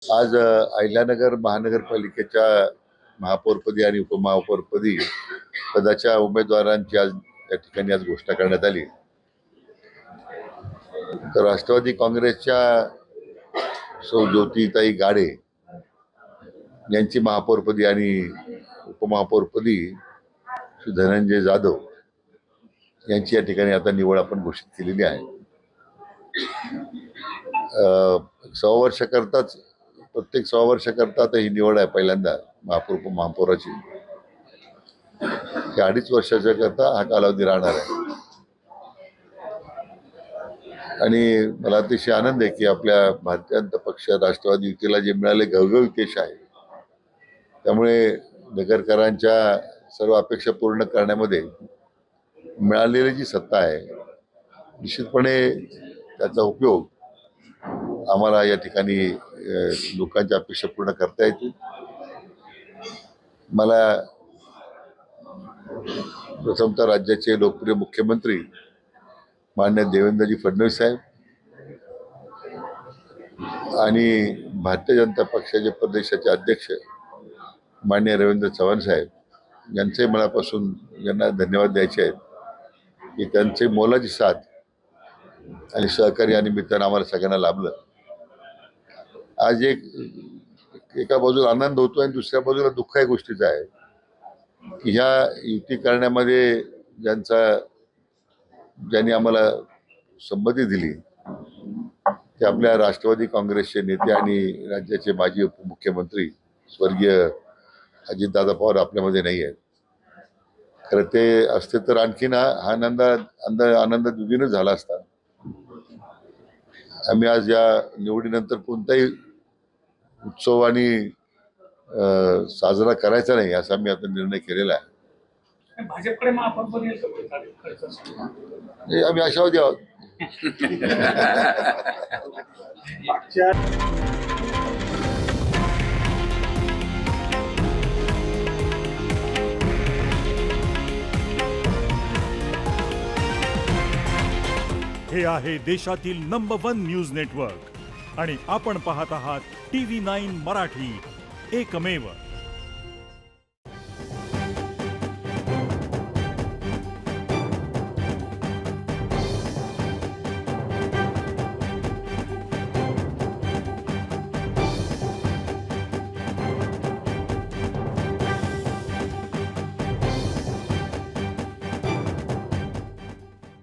आज अहिल्यानगर महानगरपालिकेच्या महापौरपदी आणि उपमहापौरपदी पदाच्या उमेदवारांची आज या ठिकाणी आज घोषणा करण्यात आली. तर राष्ट्रवादी काँग्रेसच्या सौ ज्योतिताई गाडे यांची महापौरपदी आणि उपमहापौरपदी श्री धनंजय जाधव यांची या ठिकाणी आता निवड आपण घोषित केलेली आहे. 6 वर्ष करताच प्रत्येक 6 वर्ष करता ही निवड आहे पहिल्यांदा महापौर उपमहापौराची. 2.5 वर्षाच्या करता हा कालावधी राहणार आहे. आणि मला अतिशय आनंद आहे की आपल्या भारतीय जनता पक्ष राष्ट्रवादी युतीला जे मिळाले घवघवीत यश आहे, त्यामुळे नगरकरांच्या सर्व अपेक्षा पूर्ण करण्यामध्ये मिळालेली जी सत्ता आहे निश्चितपणे त्याचा उपयोग आम्हाला या ठिकाणी लोकांच्या अपेक्षा पूर्ण करता येतील. मला प्रथमतः राज्याचे लोकप्रिय मुख्यमंत्री माननीय देवेंद्रजी फडणवीस साहेब आणि भारतीय जनता पक्षाचे प्रदेशाचे अध्यक्ष माननीय रवींद्र चव्हाण साहेब यांचे मनापासून यांना धन्यवाद द्यायचे आहेत की त्यांचे मोलाची साथ आणि सहकार्य या निमित्तानं आम्हाला सगळ्यांना लाभलं. आज एका बाजूला आनंद होतो आणि दुसऱ्या बाजूला दुःख या गोष्टीचं आहे की ह्या युती करण्यामध्ये ज्यांनी आम्हाला संमती दिली ते आपल्या राष्ट्रवादी काँग्रेसचे नेते आणि राज्याचे माजी उपमुख्यमंत्री स्वर्गीय अजितदादा पवार आपल्यामध्ये नाही आहेत. खरं ते असते तर आणखीन हा आनंद द्विगुणित झाला असता. आम्ही आज या निवडीनंतर कोणताही उत्सव आणि साजरा करायचा नाही असा आम्ही आता निर्णय केलेला आहे. भाजपकडे आम्ही आशावादी आहोत. हे आहे देशातील नंबर 1 न्यूज नेटवर्क आणि आपण पाहत आहात TV9 मराठी, एकमेव.